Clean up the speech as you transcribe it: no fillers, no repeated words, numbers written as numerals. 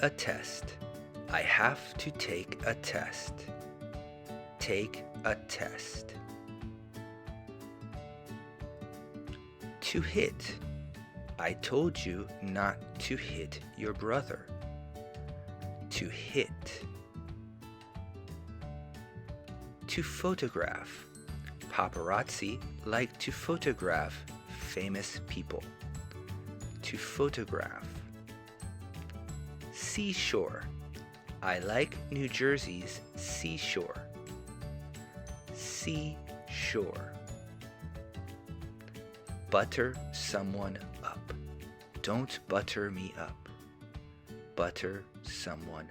a test. I have to take a test. Take a test. To hit. I told you not to hit your brother. To hit. To photograph. Paparazzi like to photograph famous people. To photograph. Seashore. I like New Jersey's seashore. Seashore. Butter someone up. Don't butter me up. Butter someone